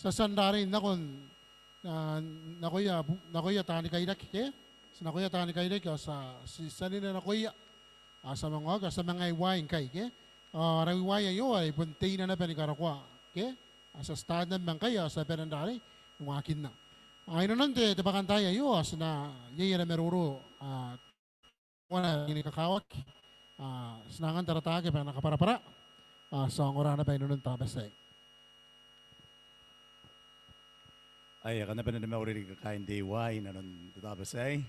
sa sandari nakuya tani kaidak ke sa nakuya tani kaidak sa si sanina nakuya sa mga sa mga iwain kay ke rawiwaya yo ay bunti na pa ni karakwa ke sa stad ng bangkay sa penandari umakin na ay nanti tapakantaya yo na yaya na meruro wala ini kakawak senangan taratake pa nakapara-para sa ngora na pa inunun tabasay. Ay, kana pa na naman uri kakain DIY na nun tatabasay.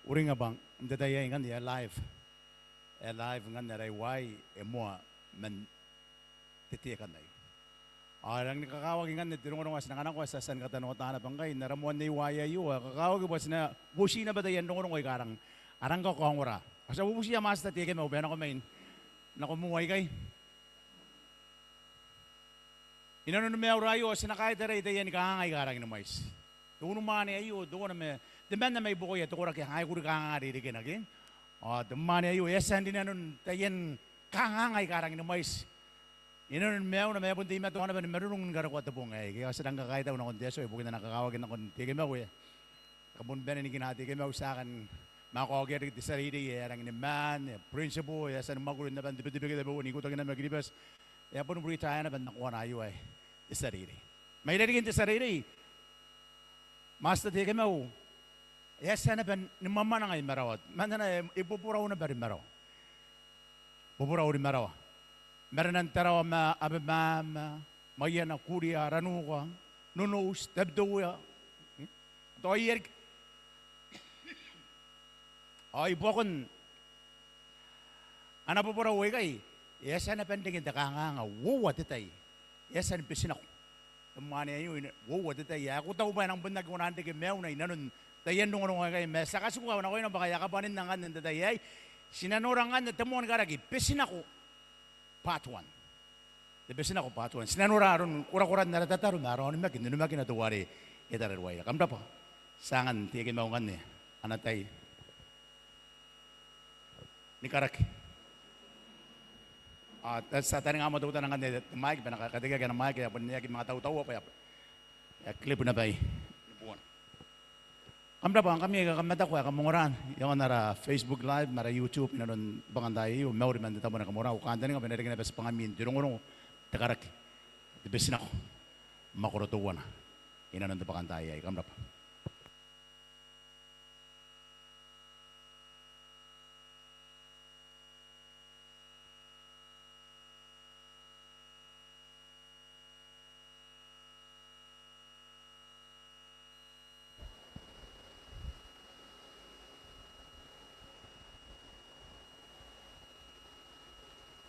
Uri nga bang, hindi tayo nga niya live. Live nga na DIY, mo man titiyakan na yun. Ang nakakawag nga na tinungan nga sinanganan ko sa san katanong tahanap ang kayo, naramuan na iwaya yun. Kakawag ba na, busi na ba tayo nung ko'y karang, arang ka kong ura. Kasi busi na mas tatiyakan mo, bena ko main, nakumuhay kayo. Inano na may rayo, sinakay taray tayo ni kahangay karang inumais. Doon naman ayo, doon na may, diba na may bukoy, ito ko rin kahangay ko rin kahangay rin kinagin. Duman ayo, yesan din na nun, tayo kahangay karang inumais. Inano na may punti ito na ba, marunong nga rin ko at tapong ay, kaya sadang kakayta ko ng konteso, bukin na nakakawagin ng konti mo, kabun ba na ni kinati kayo sa akin, makakawagin rin sa sarili, ang iniman, principle, yesan magulo na ba, diba kita ba, unikot ang naglibas, kaya po nung tayo na ba, nakuha na ayo ay. Sarili. May lalagyan sa sarili. Master di kami yes, sana ba, mama na ngayon marawat. Mana na, ipupuraw na ba rin maraw? Pupuraw rin maraw. Meron ng taraw abamama, maya na kuriya, ranuka, nunos, tabdoya. Ito ay yerik. Ay, bukon. Ano pupuraw ay kay? Yes, sana pendingin ta kanganga, wuwat itay. Yes, and pisin ako. Tumani yun, wow, ito tayo. Ako tao ba ng bundag 100 mew na inanon. Tayo nung ano kayo, sa kasukaw na kayo na baka yakapanin ng kanan na tayo. Sinanurangan na tamuan karagi, pisin ako. Part 1. Pisin ako, part 1. Sinanuraron, kura-kuran na natataro, maroon namin, numakin na tuwari. Itararwaya. Kamda po. Sangan, tigin maungan niya. Anatay. Ni Karaki. At sa taning amo daw tanang kanila mic ba nakakadiga ka ng mic kaya pa niya mga taw-tawa pa ya clip na ba lipuan kamda ba kami kakamata ko kamunguran yung nara Facebook live nara YouTube inanon banganday yung mawri man dito mo na kamura ukanda nga binarigan na sa pangamin dinunguno takarak dibesin ako makurutuwa na inanon to pakantay ay kamda pa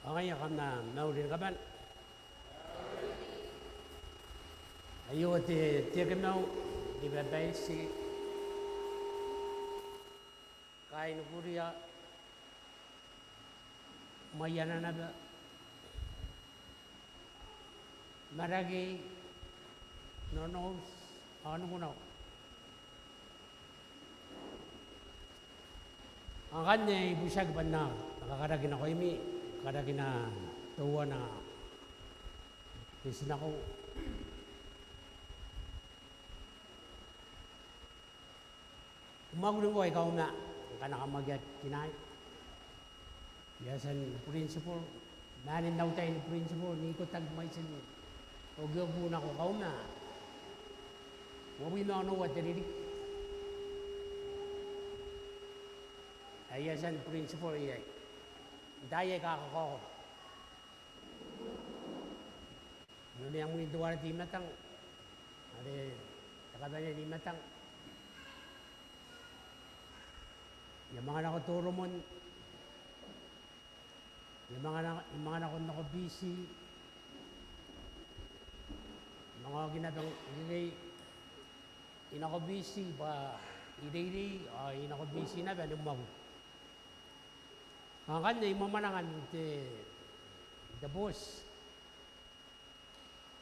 Okay, yakam na naurin ka ba? Ayo, tiyakim na di babay si kain kuriya mayana na ba? Maragi nonos ano mo na? Ang kanya ibusag ba na nakakaragin ako imi kada kina tuwa na isin ako umagulo ko ikaw na kanakamagyat kinay yasan principle nanin daw tayo ni principle ni ko tagmay sin o gyubo na ko kaw na wawi na ano wat diri ayasan principle iyay daya kakako. Ano yang mo ituwara di matang? Ada takadanya di matang. Yung mga nakaturo mo, yung mga nako busy, mga ginatang ilay, inako busy ba ilay inako busy na ba lumaw. Ang kanya, imamanangan the boss.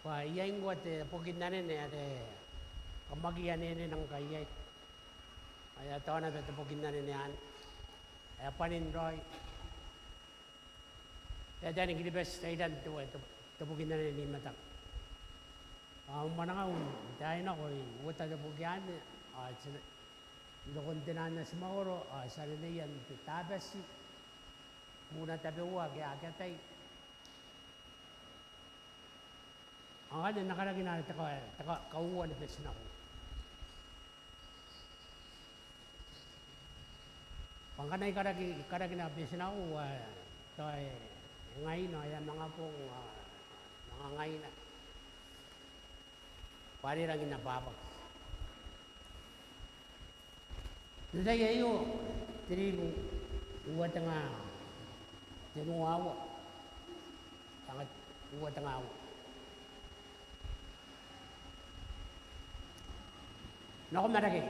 Pa iyayin ko at pugin na rin kamagiyan nini ng kayay. Ay taon na ito pugin na rin yan. Ay paninroy. Kaya dahil gilibas tayo dan ito pugin na rin ni matang. Manangaw, dahil ako, wata na po yan, lokon tinan na si Mauro, sa niliyan, tabas, muna tabi huwag, agatay. Ang kanya nakalagi na, kauwan na besin ako. Pangkanay karagi na besin ako, ito ay ngayon, ay mga pong, mga ngayon na. Pari lang inababag. Nandaya iyo, tirigo, uwat nga, tinuawa. Tangat, uwat nga awa. Nako maragay.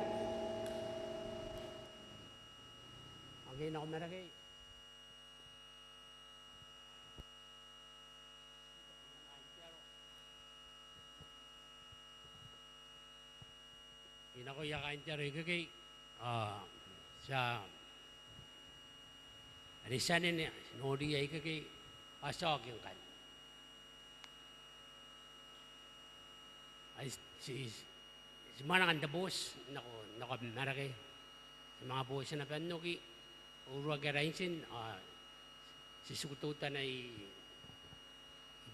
Okay, nako maragay. Inako yakain tayo kay sa risanin niya nodi ay kay asok yung kan ay si mana kan bos nako marake sa mga bos na panuki urwa garainsin si sukututan ay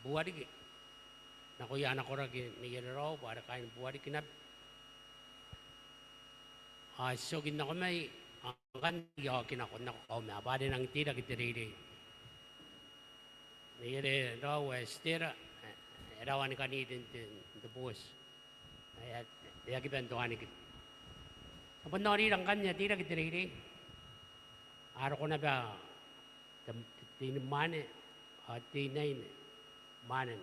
buwari nako yana ko ragi ni raw para kain buwari kinap so gina ko may kan yakin ako na bade nang tira kitiriri nire raw estera rawan kanidin the boss ayat yaki bento kanik apa nori lang kanya tira kitiriri aro ko na ba tin mane tinay manen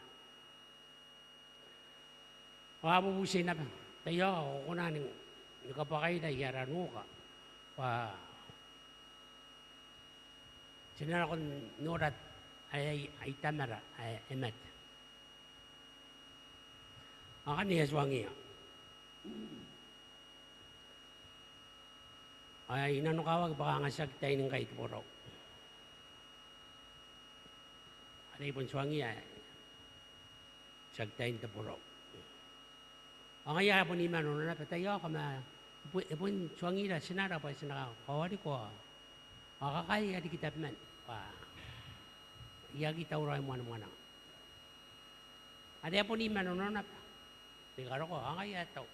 abubusin na ba tayo ako na ning nakapakay na yarano ka pa sinara ko nurat ay tamara ay emet ang kaniya swangi ay inanukawag baka nga sagtay ng kahit puro ano ipon swangi ay sagtay ng puro ang kaya po ni Manon na patayo ka ma ipon suwangi na sinara pa sinaka kawari ko makakaya di kita men pa iyagi tauray mo ano ada po ni Manon na di karo ko ang kaya tau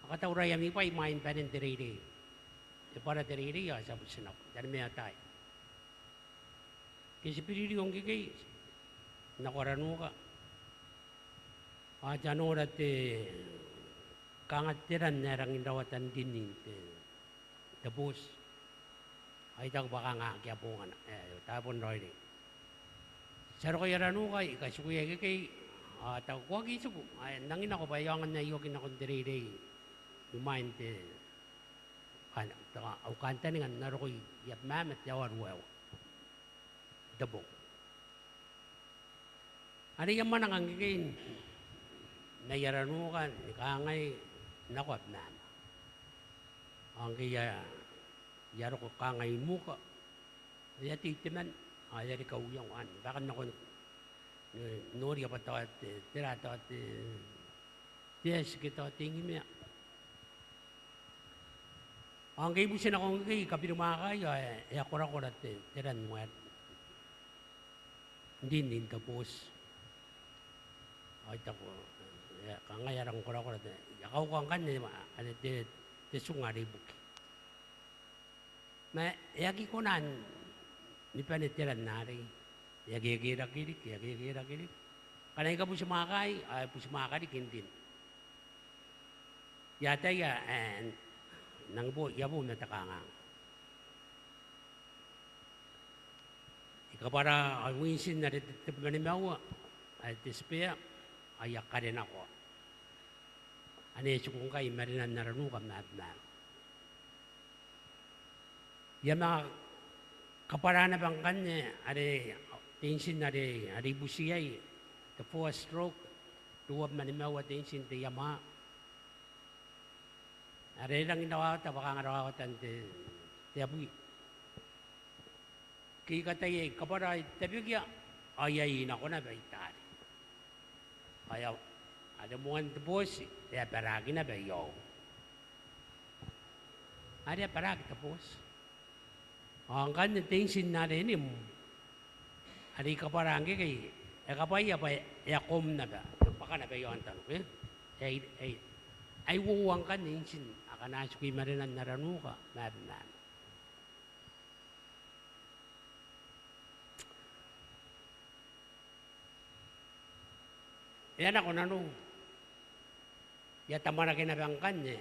makatauray ami pa imain pa rin diriri di para diriri ya sabot sinap dan may atay kasi piriri yung kikay nakarano ka janorat kangat tiran nerang indawatan dinding the boss ay tag baka nga kiapungan tapon roy ni saro kaya ranu kay kasukuya kay tag wag isu ay nangin ako bayangan na yokin ako dirire lumain te kan au kanta ni kan naro koy yap mamet yawar wow dabo ari yang mana kang kikin nayaranukan, ikangay, nakwap na. Ang kaya, yaro ko kangay muka. Kaya titiman, ayari ka uyang an. Bakit ako, nori ka pa tirato at tiyas kita tingin niya. Ang kaya busin akong kaya, kapirumakay, ay akura-kura tiran mo at hindi tapos. Ay tako. Kangayarang kura-kura yakaw kang kanya ada te sungari buki ma yaki kunan ni panitiran nari yaki kira-kiri kanay ka po sumakay ay po sumakay kindin yata ya nang po yabo natakangang ikapara winsin na ritip manimawa ay tispea ayak ka rin ako. Ano yung kung kayo marinan narano ka na. Yung mga kaparana bang kanya, ari tensin na ari busiyay, the fourth stroke, tuwab manimawa tensin ti yama. Ari lang inawata, baka nga rawatan ti abuy. Kaya katay, kapara, tabi kaya, ayayin ako na ba itari. Ayaw, ada muan tapos, ya paragi na ba yo. Ada paragi tapos. Ang kan tingsin na rin mo. Ada kaparangi kay, kapay ya pa yakom na ba. Baka na ba yo ang tanong ay wuwang kan tingsin. Akan nasuki marinan naranuka, mabinan. Yan ako nanu. Ya tamara kinabangkan niya.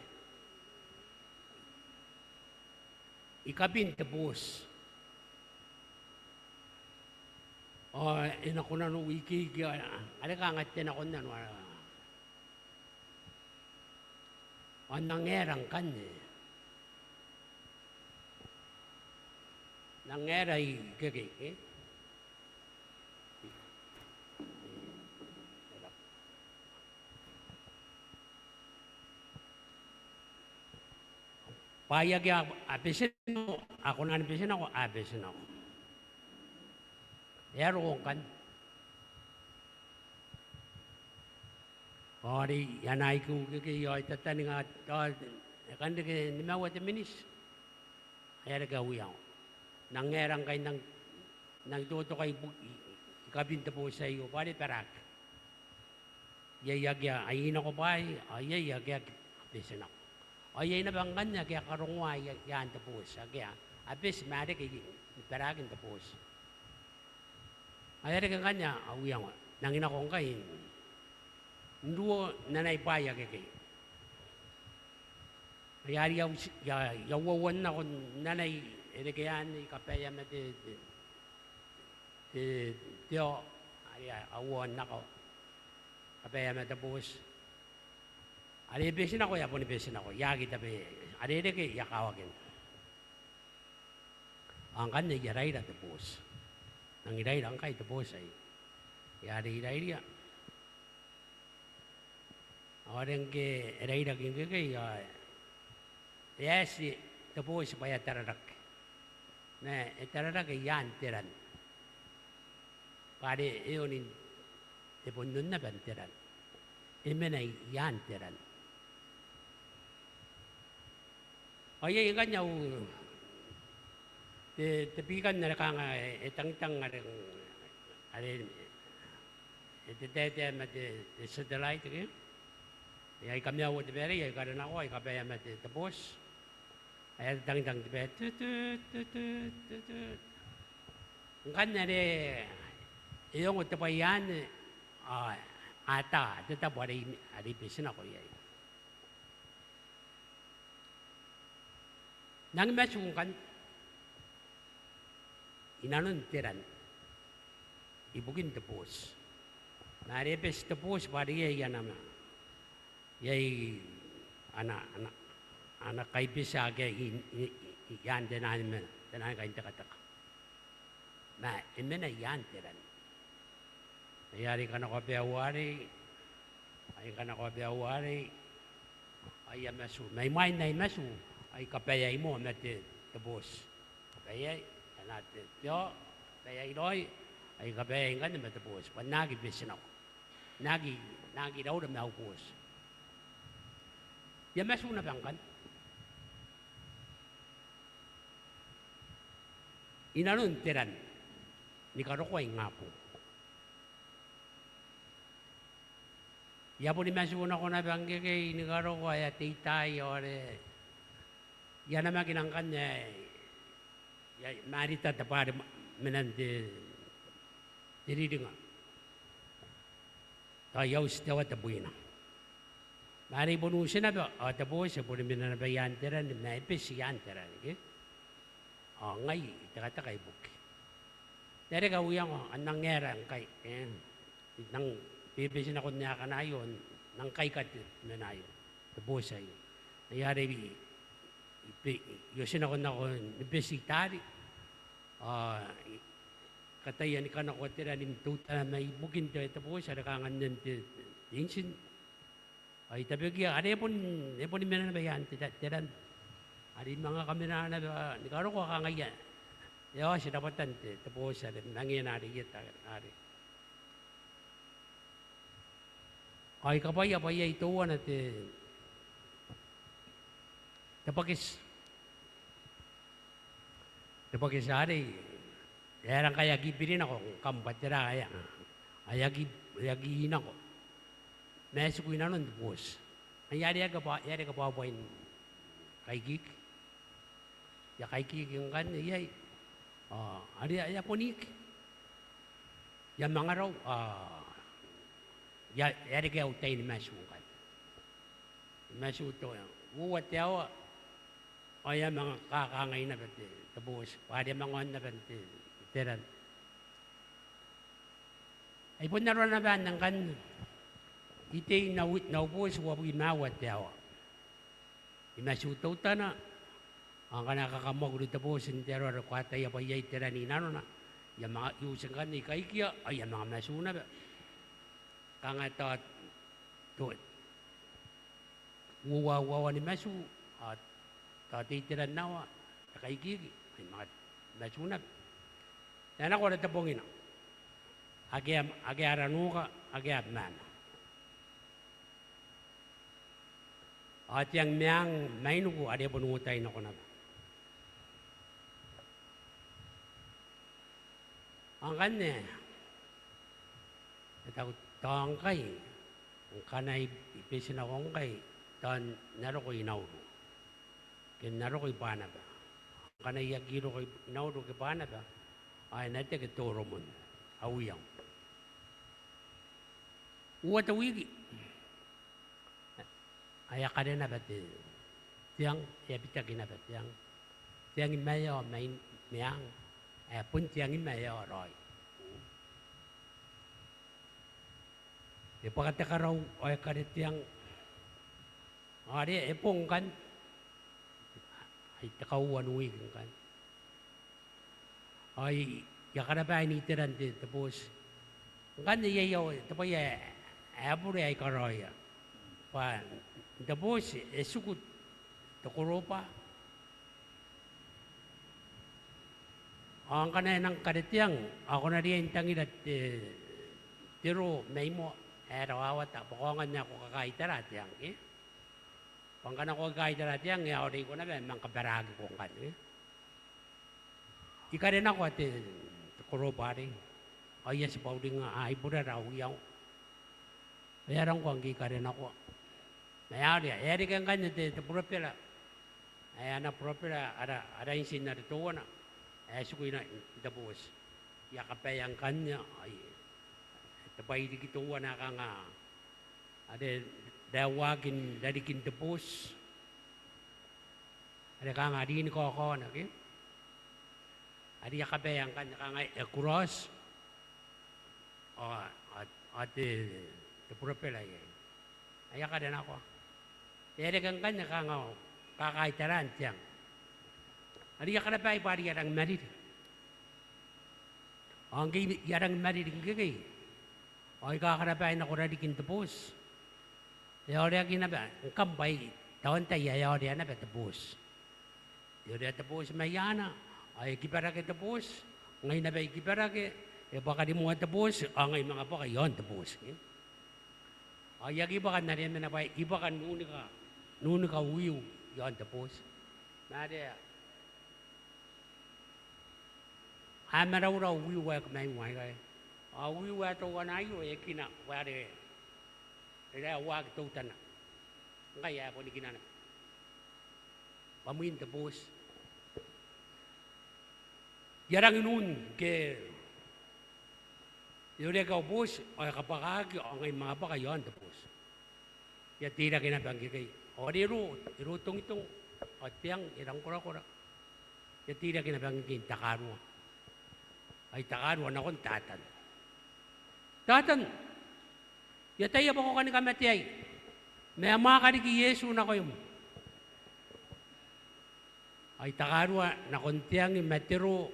Ikabin tapos. O, ina ko nanu wiki. Ano ka angat din ako nanu. O, nangerang kanya. Nangeray kagay. Payag ya abisin ako na abisin ako. Yaro kan. Ori yanay ko kay yoy tatani nga kan de ni mawat minis. Ayar gawiyaw. Nangerang kay nang tuto kay ikabinta po sa iyo pare perak. Yayag ya ayin ako pa ay yayag abisin ako. Ayay na bang kanya, kaya karungway yan tapos. Kaya, abis, mari kay peragin tapos. Ayay na kanya, awiyang, nangin akong kain. Nduo nanay paya kay. Kaya yawawan na kung nanay, erikayan, kapaya mati, tiyo, awan na ko. Kapaya mati tapos. Ada besin ako ya pun besin ako ya kita be ada ke ya kawakin angkan ne ya raida tepus nang irai angkai tepus ai ya ada irai dia orang ke raida ke ya si tepus supaya terarak nah terarak yan teran pada eonin tepun nunna banteran emenai yan teran. Ay ingat niya tepikan na kang etang-tang areng tete mat sedelai tu ay kami awat beri ay karena ako ay kapaya mat tapos ay tang-tang tete ingat na de yung utapayan ata tetap ari pisin ako yay. Nang masungkan, inanon tiran, ibukin tapos. Narepes tapos pari yan naman. Yay, anak kaipis aga yan denan kain taka. Na imena yan tiran. Ayari ka na kapiawari, ay masu, may main na masu. Ay kapayay mo natin tapos kapayay natin yo kapayay doy ay kapayay nga naman tapos pag nagibisin ako nagi daw na maupos yan masuna bang kan inanon tiran ni karokoy nga po yapo ni masuna ko na bang kay ni karokoy at itay ore ya nama kinangkan ya marita tapar menante diri dengar tayo istawa tabuina mari bonusin na ba tabo sa puri minana bayan teran na epesian teran ke ngai kata kay buk dari ka uyang anang ngerang kay nang pipisin ako niya kanayon nang kay kat menayo tabo sa iyo ayari yosin ako na ko besitari katayan ka na ko tira nim tuta may bugin to ito po sa rakangan din insin ay tabi kaya ada pun ni mana bayan tiran ada mga kamera na ni karo ko kangaya yo sidapatan ito po sa mangyan ari kita ari Ay kapaya ito na tapagis hari, yarang kaya gipirin ako, kampat tira kaya, ayagi ako. Nasa ko inanon, bos. Ang yari ka pa buhayin kay gig. Ya kay gig yung kan, yay. Ari ponik. Ya mga raw, yari kaya utay ni masukan. Masuto yan. Uwat yawa. Kaya mga kakangay na pati, tapos, pwede mga na pati, tiran. Ay po naroon na ba ng kan, iti naubos, wabu imawat yawa. Imasuto ta na, ang kanakakamog rin tapos, intero, kwata yapa yay tiranina na, yung mga iusang kan, ikaikia, ay yung mga masuna ba. Kangatot, tuwid. Wawawa ni masu, at tatitiran nawa, nakaigigi, ay mga nasunap. Yan ako na tapongin. Agi aranuka, agi abman. At yung miyang mainuko, adi punungutay na ko na. Ang kanya, tangkay, ang kanay ipisin akong kay, tan naro ko inawdo. Ken naro ko ipana ba. Kana yagiro ko inawdo ke pana ba. Ay nate ke toromon. Awiyang. Uwat awigi. Ay akade na ba te. Tiang ya pita kina ba tiang. Tiang imayo main miang. Pun tiang imayo roy. Ipakata ka raw ay kade tiang. Ari epong kan ay takauan uwi kan ay yakara ba ni tiran din tapos kan yayaw tapos ya apure ay karoya pa tapos esukut takoropa ang kanay ng kadetiang ako na riyan tangidat tiro may mo erawawat apokongan niya ako kakaitarat yang pangkana ko kahit na natin, ang yaw ko na ba, mga kabaragi ko kan. Ika rin ako at kuroba rin. Ay, si Pauli nga, ay pura raw yaw. Mayroon ko ang ika rin ako. Mayaw niya, eri kang kanya, ito propila. Ay, anak propila, ada yung sinarito na. Ay, sukoy na, tapos, yakapay ang kanya, ay, tapay di kituwa na ka nga. Ada, dawagin dari kintapos. Ada ka nga din ko ako na okay? Ada yakapay ang kanya ka nga cross. At tapurapela yan. Ay ka din ako. Ada kang kanya ka nga kakaitaran siyang. Ada yakapay pari yarang marid. Ang yarang marid ngigay. Ay kakarapay na ko radi kintapos. Yaudah gini apa? Kampai tahun taya yaudah na apa tebus. Yaudah tebus mayana. Ay kipara ke tebus. Ngayon na ba kipara ke? Baka di mo tebus. Ngayon mga baka yon tebus. Ay yagi baka na rin na ba? Iba ka nuni ka uyu yon tebus. Nade. Amaraw uyu wa kamay mo ay. Uyu wa to wanayo kina wade. Kaya wag ito na. Kaya ako ni kinana. Pamuin tapos. Yarang nun ke yun ikaw bus ay kapakagi ang mga pakayon tapos. Ya tira kinabanggi kay. O di irutong itong at tiyang irang kura-kura. Ya tira kinabanggi kay takarwa. Ay takarwa na kong tatan. Tatan! Yatay ba ko kani kamatiyay? May mga kaniki Yesu na kayo. Ay takarwa na kuntiyang matiro.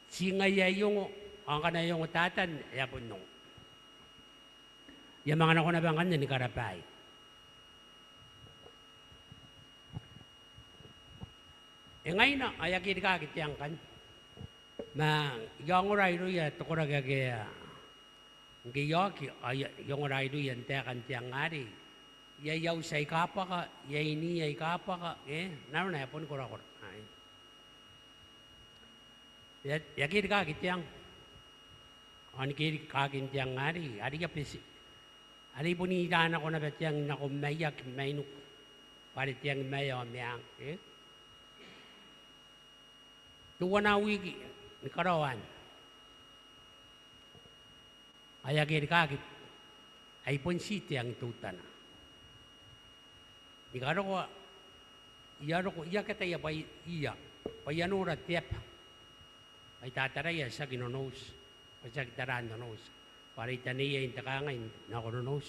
Singaya yung ang kanayong tatan, yapon nung. Yung mga nako na bang ni karapay. Ngayon na, ayagin ka kitiyang kan. Ma, yung oray ro ya, tukura gagaya. Ngiyoki ay yung raido yan tekan tiang ngari. Yayaw sa ikapa ka, yayini ay ikapa ka, naroon na yapon kura-kura. Yakir ka kitiang. Anikir ka kitiang ngari, ari ka pisi. Ari po ni dana ko na ba tiyang nakumayak, mainuk. Pari tiyang mayo miyang, Tuwa na wiki, ni karawan. Ayagir ka kit, ay pun si tiyang tutana. Ni karawa, iya kata iya pa iya, payanura tiyap. Ay tataraya sa ginonos, sa kitaran nonos. Para itaniya yung takangay na kurunos.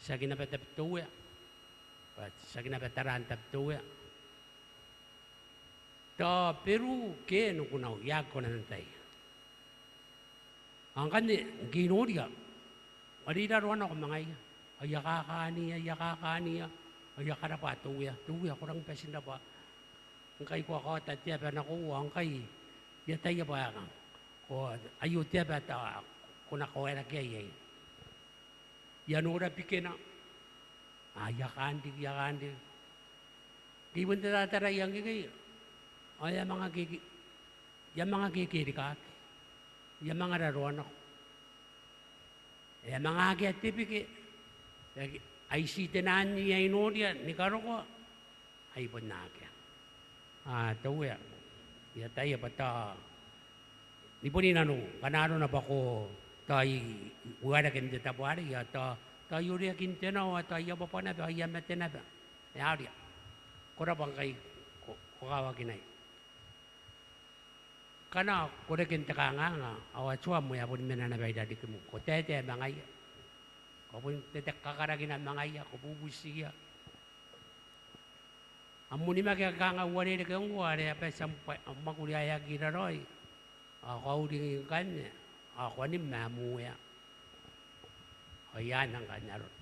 Sa ginapatap tuwa. Sa ginapataran tap tuwa. Ta Peru ke no kunaw yak ko na nantay. Ang kani ginuriya. Marina ron ako mga iya. Ayakakaniya. Ayakarapa tuwa. Tuwa ko rang pesin na ba. Ang kay ko ako tatya pa nakuha. Ang kay yatay ba ka. O ayutya ba ta kuna ko era kaya yanura pikena yakandi di bunda tatara yang kaya ay mga kikiri ka yung mga raruan ako mga agya-tipiki ay sitinan niya inuria ni karo ko ay pun na agya tawa yatay ba ta di po ninano kanano na ba ko tayo wala kin dita buhari ya tayo rin kintena o tayo ba pa na ba yamat na ba yari kura bang kay kukawa kinay kana kura kinta ka nga awa chua mo ya pun mena na ba dadi mo ko tete mangay ko pun tete kakaragin na mangay ko bubusi ya amuni magkakanga wari de kong wari apa sampai makuliaya giraroy ako rin kanya ako ni mamuya. Ayan ang kanya ron.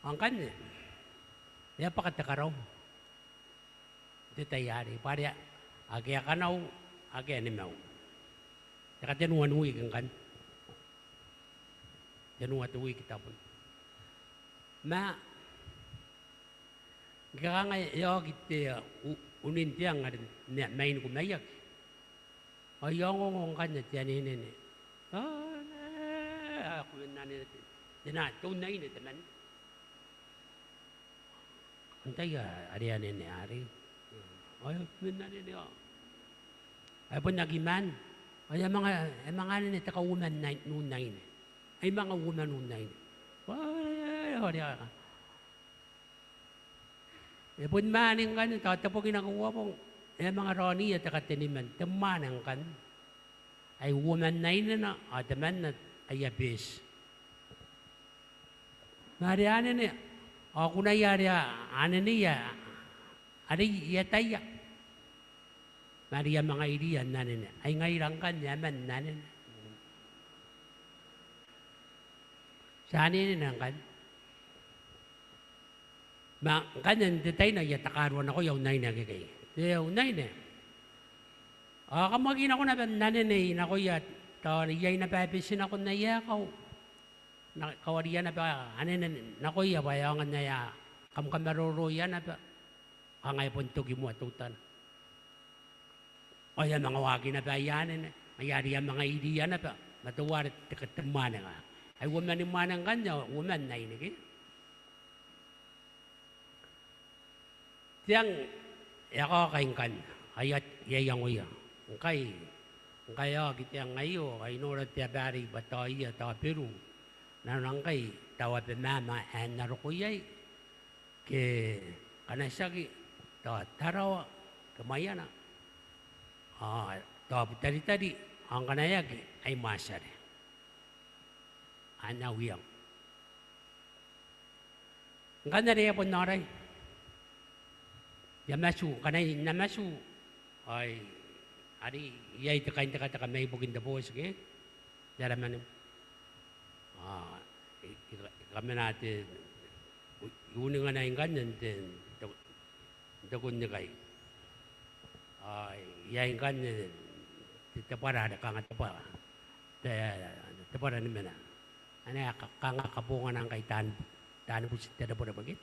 Ang kanya, niya pakatakaraw. Ito tayari. Pari, agya kanaw, agya ni mau. Saka tinuan uwi kang kan. Tinuan uwi kita pun. Kaya nga, kita unin tiyang main kumayak. Ayaw ko kanya tiyanin ini. Ako yun nanin natin. Tunay na teman. Antay ariyan ini ari. Ayaw yun nanin niya. Ay po nagiman. Ay mga nini taka-woman nunay ni. Ay mga woman nunay ni. Ay po maning kan. Tatapos ginagawa pong. Mga Ronnie at katiniman, temanang kan, ay woman na ina na, teman na ay abis. Mariana niya, ako na yari, niya, yataya. Maria mga iriyan na niya, ay ngayrang kan, yaman na niya. Saan niya kan? Kanyan, detay na yatakaruan ako, yaw na inagigay. Deo nay ne. Kamagin ako na nanay na ko yat. Tawari na papisin ako na yakaw. Kawariya na ba anen na ko ya bayangan na ya. Kamkamaroro yan na ba. Angay puntog mo atutan. O yan mga wagi na ba yan. Mayari yan mga idiya na ba. Matuwari tikataman nga. Ay woman ni manang kanya. Woman na inigin. Tiyang ako kain kan, ayat yayang uya. Kaya kita ngayo, ay nurat tiya bari bataya ta Peru. Nanangkay tawa pemama an narukuyay. Ke kanasagi ta tarawa kamayana. Ta tadi ang kanayag ay masare. Anawiyang. Kanariya po naray. Yamasu, kanay namasu, ay, ari, yay takain taka may bugin da boys, okay? Daraman, kami natin, yun nga na yung ganyan, dagun niya kayo. Ay, yay ganyan, titapara, nakangata pa. Tepada ni mana? Ane kanga kabungan ang kay tan busit tada pada bagit.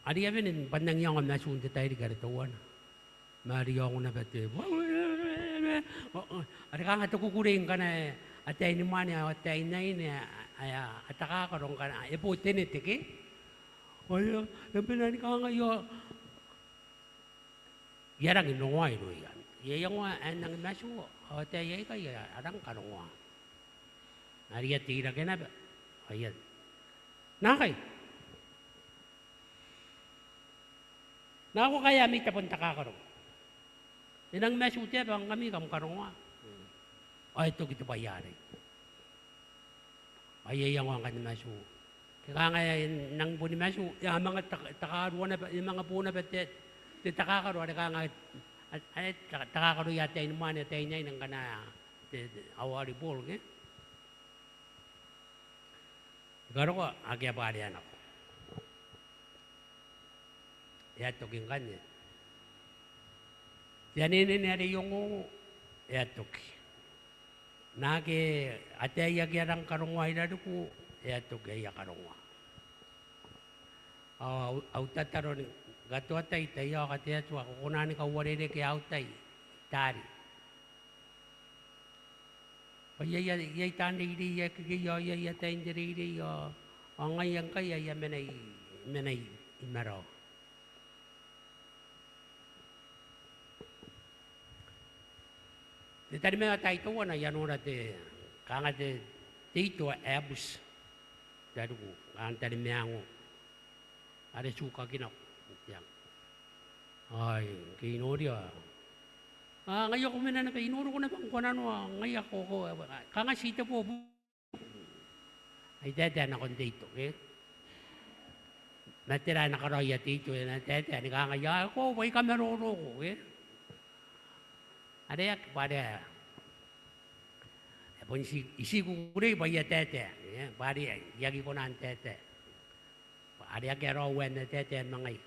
Adi amin pandang yang am nasun tayo di karatawan. Mari yang na bete. Adi kanga to kukuring kana atay ni mani atay na ini ataka karong kana epo tenetike. Ayo, nabi kanga yo. Yarang inongway lo yan. Yang nang masu atay ay kaya arang karongwa. Ariya tira kena ba? Ayat. Nakay. Na ako kaya may tapon takakarong. Inang mesute bang kami kam karongwa. Ay ito kita bayari. Ay yang ang kanil mesu. Kaya nga nang puni mesu, yung mga takaruan na yung mga puna betet, di takakaruan kaya nga ay takakaruan yata yung mga natay niya nang kana awari bol ke. Garo ko agya barian ako. Yato king kanya. Yan ini yung yato ki. Nage ataya gyarang karungwa inaduku yato gaya karungwa. Au tataron gato atay tayo kataya tuwa kukunani ka warene kay autay tari. Paya yay tandi di ya kiyo ya tandiri di yo angay kaya ya menay imaro. Tadi mga tayo na yan una te kanga te dito abus dadu ang tadi miango ada suka kinok yang ay kino dia ngayon ko mena na inuro ko na bang kunan wa ngayon ko kanga sita po ay dada na kon dito natira na karoya dito na dada ni kanga ya ko way kamero ko ada ya pada pun isi kure baya tete ya bari yagi konan tete ada ya kero wen tete mangai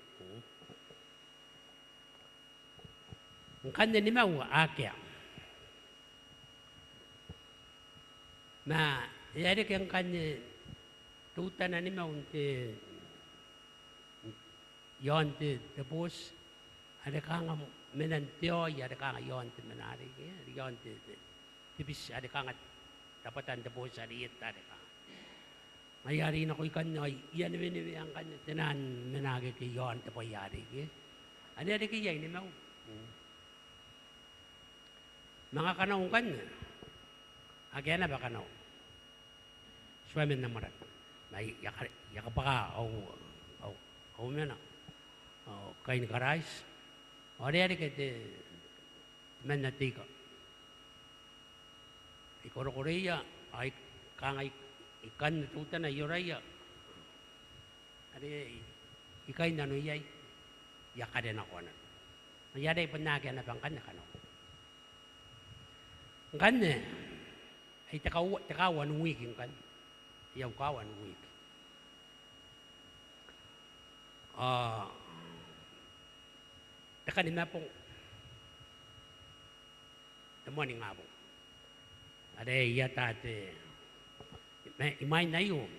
kan ni mau akya na ya de kan kan tutan ni mau te yon te bos ada kang menantio ya ada kang yon te menari ya yon te tipis ada kang dapatan tebos ariet ada kang mayari na ko ikan yan ni ang kan tenan menage ke yon te payari ke ada ke yai ni mau mga kanaong kan agya na ba kanaw swimming na marat may yakapaka au mena kain karais ada ke te menatika ikoro-korea ay kangay ikan tuta na yoraya ari ikay nano yay yakade na ko na mayada ipanagya na bang kan kano kan ay takawan week kan yaw kawan week takan na pong temuan nga po ada iya tate imay na yun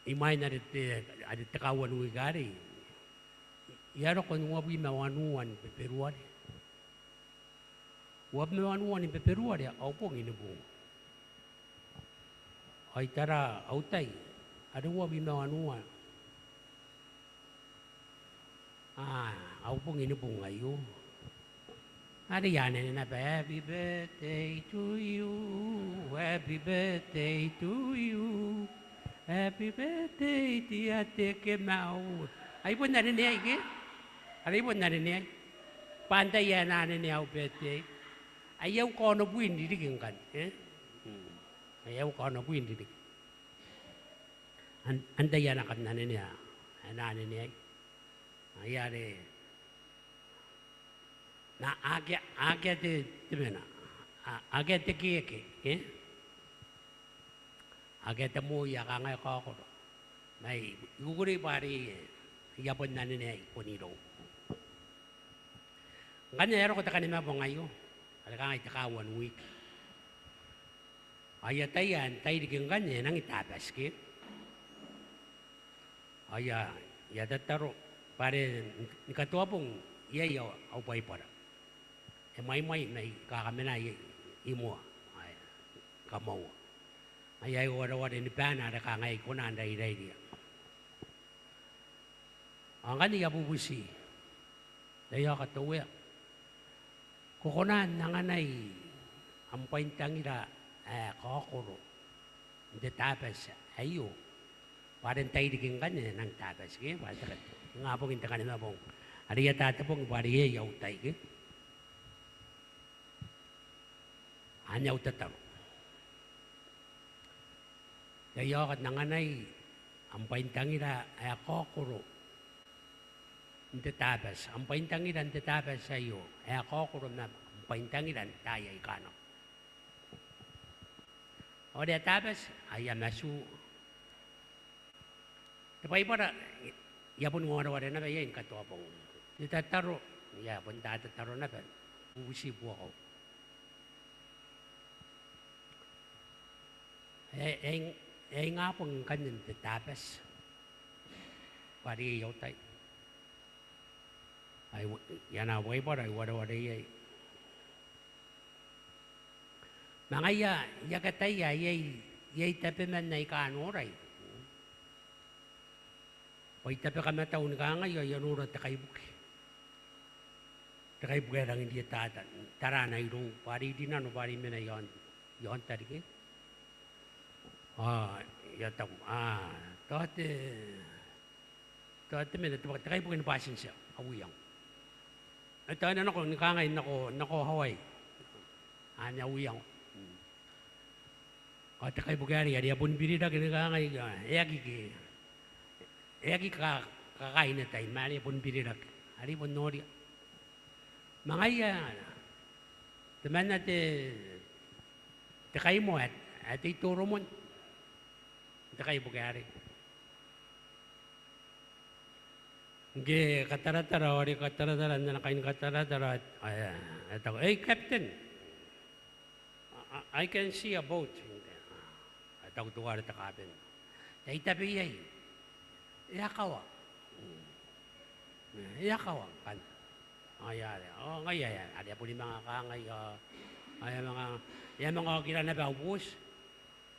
imay na rite ada takawan wigari yaro kon wabi mawanuan peperuan wabi mawanuan peperuan ya au pong inubo ay tara autay ada wabi mawanuan au pong inubo ngayon ada yan na happy birthday to you, happy birthday to you, happy birthday dear Teke Mau. Ay pun na rin niya iki? Ay pun na rin niya? Pantay yan na rin niya birthday. Ayaw ko na buwin didig yung kan. Ayaw ko na buwin didig. Antay yan na kan na rin niya. Na rin niya. Ayari. Na agya de mana agya de keke agya de mo ya kanga ko mai guguri bari yapon na nina ipuniro. Nganyero ko takanima po ngayon. Alakang itakawan week. Ayatayan, tayo diging ganyan ang itapas ki. Aya, yatataro. Pare, nikatuwa pong iyayaw au pay para. May kakamina imo. Ay, kamaw. Ayay wala ni pana ada kangay ko na anday dia. Ang kaniya bubusi. Daya katuwa. Kukunan nanganay ang paintangida kakuro. Hindi tapas ayo. Parang tayo diging kanya ng tapas. Nga pong hindi kanina pong ariya tata pong bariya yaw tayo. Anyaw tataro. Daya kat nanganay ang paintangida kakuro. Hindi tapas. Ang paintangiran hindi tapas sa iyo. Ako na ang paintangiran tayo ikano. O di tapas, ay amasu. Tapay para, yapon ngora-wara na ba yan katuwa pong. Itataro, yapon tatataro na ba. Ubusi po ako. Nga pong kanyan tapas. Pari yaw tayo. Ay, yan na, way para, wada-wada yay. Mga yakatay, yay tapi man na ikaanoray. Way tapi ka mataon ka ngayon, yan ura takaybuki. Takaybuki lang hindi tatan. Tara na ito, pari di na, no, pari mo na yon. Yon tariki. Yataw, toate mo na, takaybuki na pasin siya, awiyang. Ito na ako, nikangay nako Hawaii. Anya uyang. Kata kay Bugari, ada pun birida nikangay Egi kakain na tayo, mali pun birida. Ari pun nori. Mga yan, teman natin, takay mo at ituro mo. Takay Bugari. Nge kataratara ori kataratara na nakain kataratara hey captain, I can see a boat. Atau tuwa na takapin. Ay tabi yay. Iyakawa. Iyakawa kan. Ayari. Oh ngayon. Ada po ni mga kangay. Ay mga kira na ba ubus.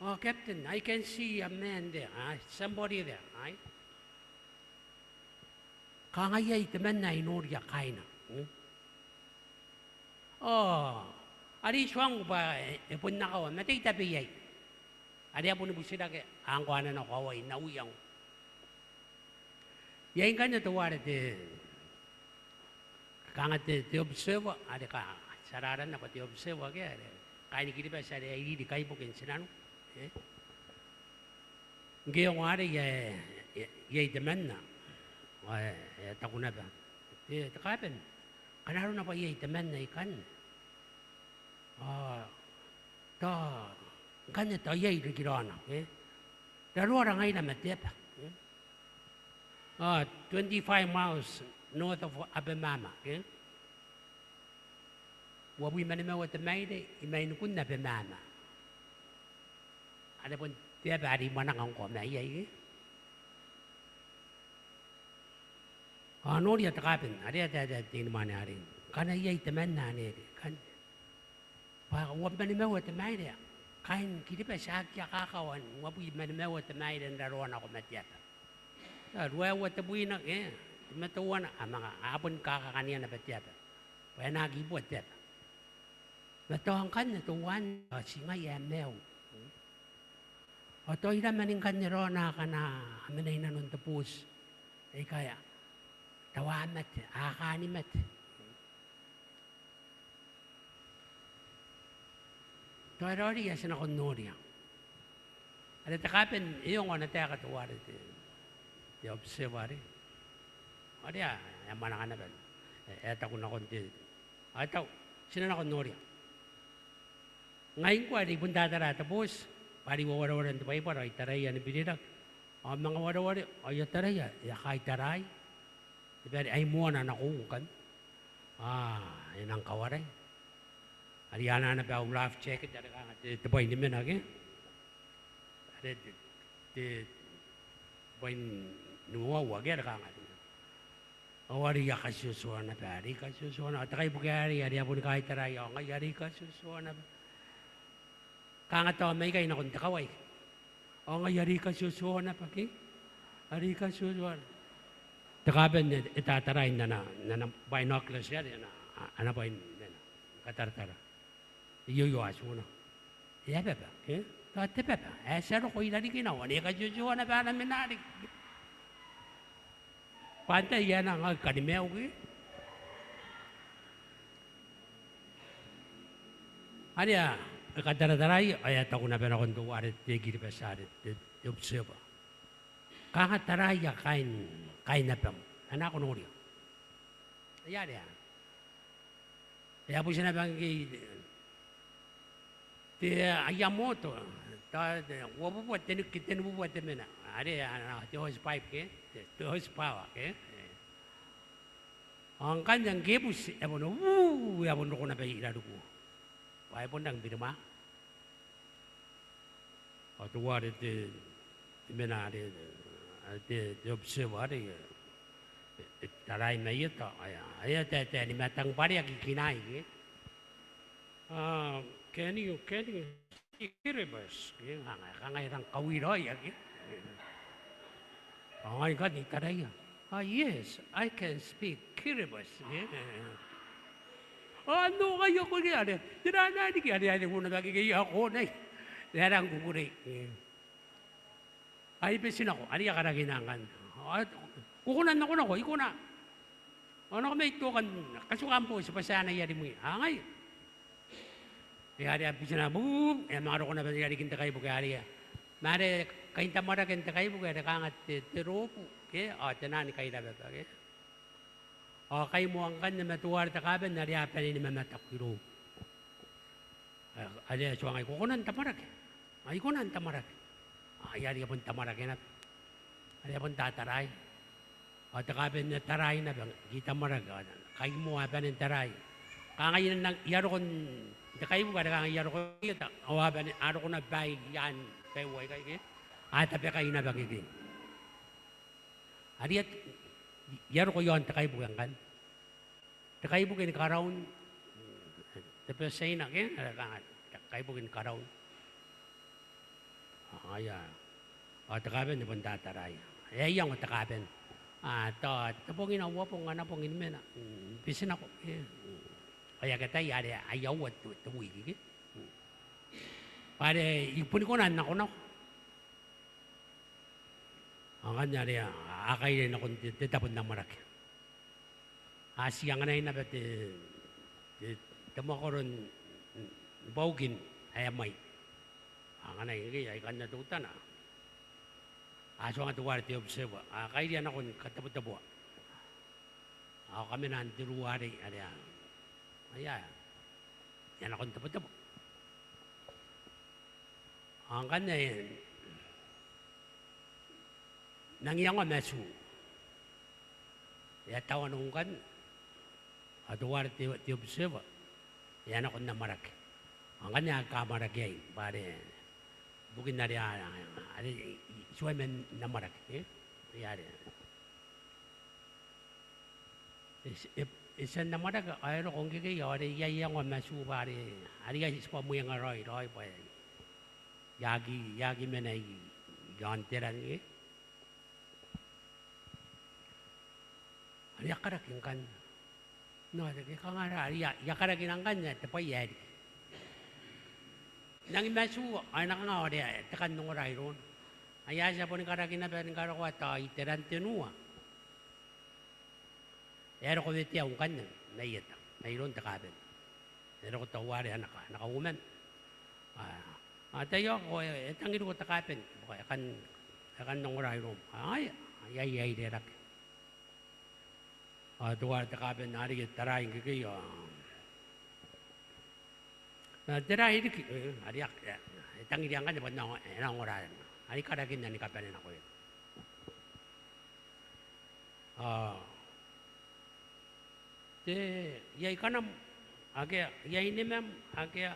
Oh captain, I can see a man there. Somebody there. Right? Kangayay teman na inurya kaina. Ari suang ba ipun na kawan, matay tabi yay. Ari apo ni busida ke ang kuana na kaway na uyang. Yain kanya tuwara te kangat te observe ari ka sararan na pati observe ke ari. Kaini kiri pa sa ari di kai bukin sinano. Ngiyong ari yay teman na. Ay, tako na ba? Takapin. Kanaro na pa iya itaman na ikan. Kanya to iya irigirana. Daro orang ay na matip. 25 miles north of Abemama. Wabi manimaw at mayde, imainukun na Abemama. Ano po, tiya ba, ari manang ang komay, Nori at kapin, ada tinman narin. Kana yay teman na ni kan. Pa wab man mo at may dia. Kain kiti pa sa kya kakawan, wab man mo at may den daron ako matyata. Ruwa wat buina matuwan mga apon kakakaniya na patyata. Pa nagibuat tet. Matohang kan na tuwan singay mel. O to ira maning kan ni rona kana amanay na nun tapos. Ay kaya tawamat, akanimat. Tuwarori ya sana kon noria. Ada takapin iyo nga nataya katuwari ti observare. Ada ya mana kana ben. Eta ko na konti. Ataw sina na kon noria. Ngayon ko ay punta tara tapos pari wawara-wara ti pay para itaray ani binidak. Ang mga wara-wara ay taray ya kay taray. Tapi ay mo na nakukan. Yan ang kawaray. Ariana na ba life jacket ada ka te boy ni men age. Ada te boy nuwa wage ada ka. Awari ya kasusuan na ba? Ari kasusuan at kay bugari ari abun kay taray ang ari kasusuan na ba? Kanga to may kay nakon takaway. Ang ari kasusuan na pa ki. Ari kasusuan. Takaben itataray na binoculars yan na ana ba na katartara. Iyo asuna. Ya baba, Kate baba. Sero ko ilari ginawa ni kasusuan na ba namin narik. Pantay yan ang kanimew ki. Ano katara-taray, ayat ako na pinakon tuwarit, tigiri pa sa arit, observa. Kakataray, kain na pang, anak ko nuri. Ayan yan. Kaya po sinabang ayam mo to, wabubuat, tinububuat namin na. Ari, the hose pipe, the hose power, ang kanyang gibus, ebon ko na ba ilaro ko. Why pun nang birma? Atau ada di mana ada observer ada tarai mai itu ayah teh ni matang pari lagi kinai ke? Kini kiri bos, kangai orang kawiro ya ke? Kangai kan ni tarai ya. Yes, I can speak Kiribati. Ano kayo ko niya? Tinanay niya. Tinanay ko na nagigaya ako na. Tinanay ko kuri. Ay, pesin ako. Ano yung karaginangan? Kukunan ako na ko. Iko na. Ano kami ito kan? Kasukan po. Sa pasana yari mo. Angay. Yari ang pesin na. Boom. Eh, mga ko na ba yari kinta kayo po. Yari. Mare, kainta mara kinta kayo po. Yari kangat tiro po. Tinanay kayo na ba? Kay mo ang kanya matuwar takaban na riya pa ni mamatakiro. Ada so ang kukunan tamarak. Ay kunan tamarak. Ayari pun tamarak na. Ay pun tataray. Takaban na taray na bang kita marag. Kay mo pa ni taray. Kangayon nang yaro kon kay mo kada kang yaro ko kita. Awaban aro ko na bay yan peway kay. Tapi kay na bang iki. Ariat yaro ko yon takay bukan kan. Takay bukan karaun. Tapi saya nak kan takay bukan karaun. Ayah. Takaben ni pun tataray. Yang takaben. Tapongin awa pong anak pong inmena. Pisin ako. Kaya kita ada ayaw at tuwi gigi. Pare ipun ko na ako na. Ang kanya rin, akay rin akong titapon ng marak. Asiyang na yun na ba't tamo ko rin baugin ay amay. Ang kanay, ay kanya tutan na. Aso nga tuwari ti observa. Akay rin akong katapot-tapo. Ako kami na ang tiruwari. Ayan. Yan akong tapot-tapo. Ang kanya yun, nangyang nga mesu. Ya tawa nung kan, aduwar ti observa. Yan ako na marak. Ang kanya kamarak yan. Pare, bukin na riyan. Suway men na marak. Yari. Isan na marak, ayro kong kikayo, yayang nga mesu pare. Ari ka ispa mo yung aroy, pa. Yagi menay, gantiran eh. Yakarakin kan. No, kangara yakarakin ang kanya tapay yari. Nang imasu ay nakangawari takan nung rayron. Aya siya po ni karakin na pero karakwa ta iteran tenua. Ero ko dito ang kanya nayita. Nayron takaben. Ero ko tawari nakauman. Tayo ko tangin ko takaben. Kan nung rayron. Ay derak. Tuwar takaben nari tarayin kikayo. Tarayin kikayo. Ariyak. Tangiriyan ka na ba't nang orayan. Ari karagin na ni kapanin ako yun. te yai kanam age yai nimam age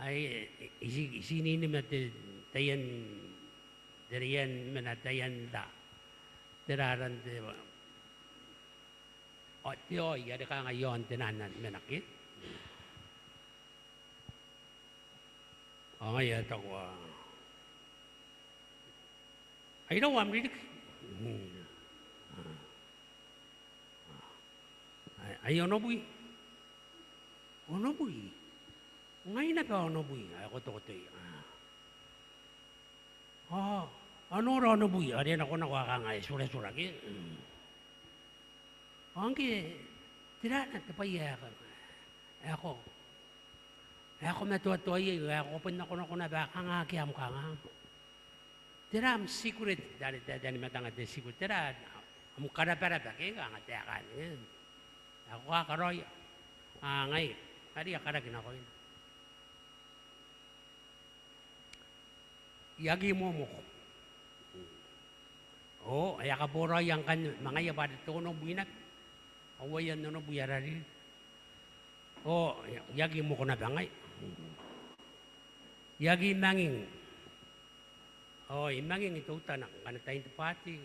ai isini nimat tayan derian mena tayan da teraran te o tio ya de ka ngayon tenanan menaki ya tawa ai đâu am dik ai ono bui ngai na ka ono bui ai ko to te ano ro ono bui ari na ko na ka ngai sura ki angke tidak na te pa ya ako matuwa ako pun ako na ba kanga kiam kanga tiram secret dari matanga de secret tira am kada para ba ke kanga te kan ako karoy ngai ari akara kinako yagi momo ay akaboro yang kan mga yabad to no buinat awayan no buyarari yagi mo ko na bangay yagi manging imanging ito tanang kana tayo pati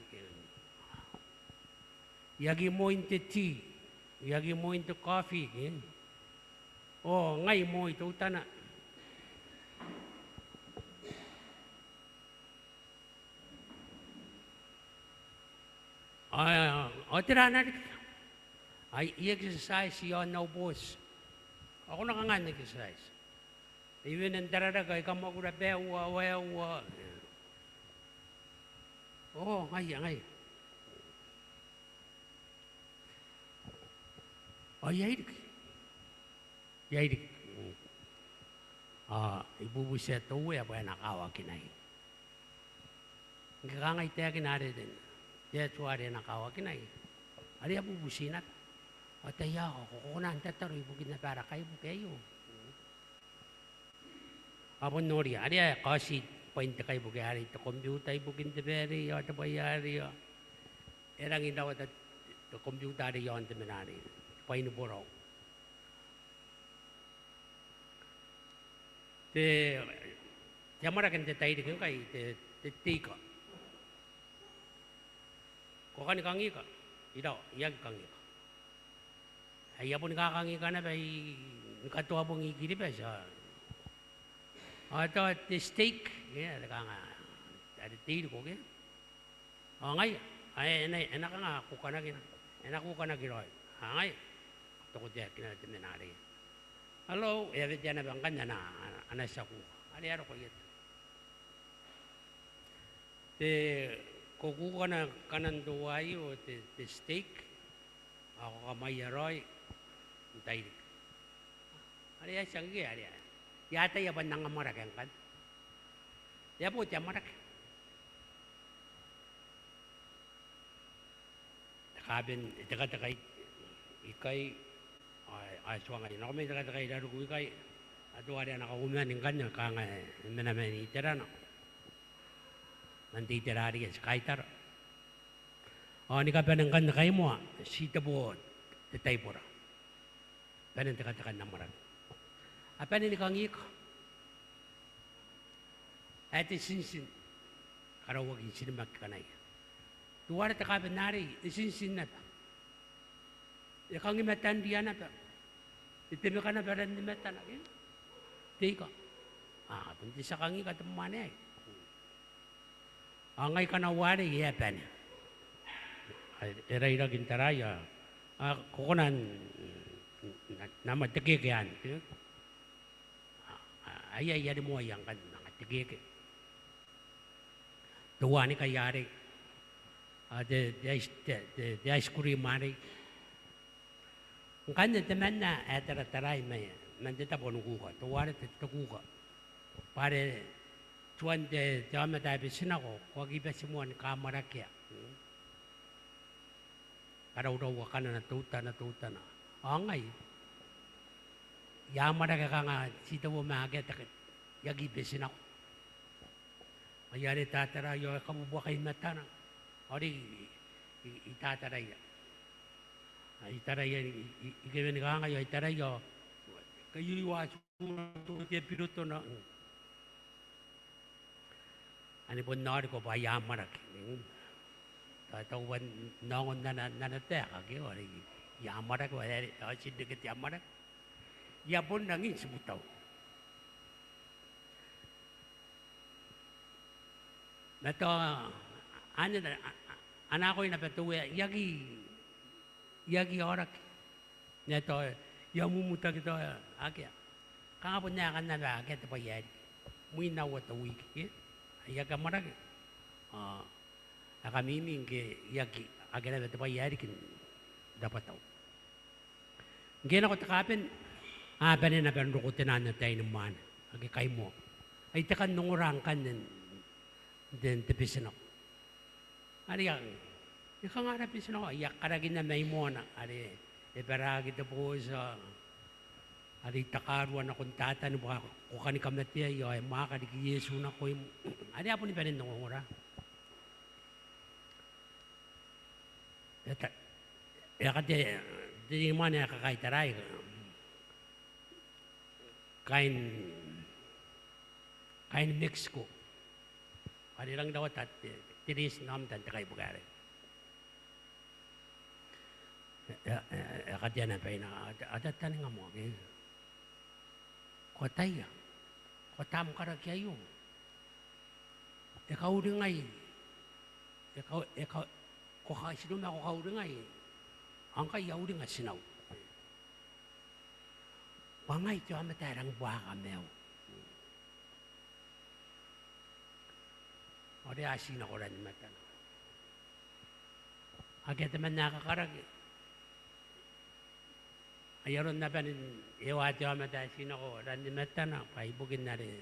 yagi mo into tea yagi mo into coffee ngay mo ito tanang tira na ay i-exercise yon no boss ako nakangan exercise even ang dararaga ikaw mo kura bewa ngay yaidik ibubuset to apa nakawa kinay ngakangay tayo kinari din dia tuare nakawa kinay ari abu businat ataya ko kukunan tataroy bugin na para kayo bukayo abon nori ari kasi point kayo bugari to computer bugin de beri ya to bayari ya erang inaw at to computer yon de menari pain boro te yamara kan te tai de kai te tika ko kan kangi ka ida yag kangi ka ay apon kakangi ka na bay katuwa pong ikili pa siya ato the steak ya ka nga ada tiro ko ke ngay ay enak nga ko kana gina enak ko kana giroy ngay to ko dia kina temenari hello ya vetya na bang kanya na anasa ko ali aro ko yet te kukuha na kanan duway o the steak ako kamayaroy tayo ari siyang gaya ari yata yaban nang amarak yang kan ya po tiya marak takabin takay ikay ay suwangay na kami takay laro ko ikay at wala nakakumihan ng kanya kanga menamen itira na nantitirari sa kaitar. Ni ka panangkan na kayo mo, sita po, tatay po ra. Panantakakan na marag. Apan ni kang iko. At isinsin, karawag sinimak ka na iya. Tuwara takapan nari, isinsin na pa. Ikang imatan diyan na pa. Itimi ka na pa rin imatan na iya. Di ka. Punti sa kang ika tumani ay. Angay ka na wari, yapan. Era gintaraya. Kukunan na matigigyan. Ay mo yang kan natigig. Tuwa ni kayari. The ice cream mari. Ang kanya teman na taray may mandita po nukuha. Tuwa ni tukuha. Pare tuan de jama tayo sinako, wag iba simuan kamera kya. Karaw-raw ka na natuta na. Angay. Yamara ka nga, sita mo maaget, yag iba sinako. Mayari tatara, yung kamubuha kayo mata na. Ori, itataray. Itarayan, ikaw nga kayo, itarayo, kayo iwaso mo ito, piruto na. Ano po nari ko, payaman ako. Tatawan, nangon na nateka, kayo, yaman ako, sindikat yaman ako. Yapon nangin sumutaw. Nato, anak ko yung napatuwi, yagi orak. Nato, yamumuta kito, akya. Kangapon na kan na ba, akya pa yari. Muy na what a week. Yaga marag. Akamiming ke yagi, akya na pa yari kin dapat tau. Gina ko takapin, panin na pero ko tinan tayo naman. Agi kay mo. Ay takan nung orang kan din tepisin ako. Ari yang ika nga tepisin ako. Iyak karagin na may mo na. Ari iparagi ito po sa ari takaruan akong tatan mo ko kani kamatiya yo ay makakadik Yesu na ko. Ari apo ni panin nung ora. Ya kate di mana kakaitaray. Kain Mexico. Hari lang daw at tiris naman tan takay bugari. Katya na pa ina adat taning mo okay. Kotay. Kotam karakyayo. Ikaw rin ngay. Ikaw ko kaisinom ako kaw rin ngay. Ang kayaw rin nga sinaw. Pangay ito ang matarang buha kami. O di asin ako rin matan. Agad naman nakakarag. Ayaron na pa rin, iwat yung matasin ako rin matan. Paibugin na rin.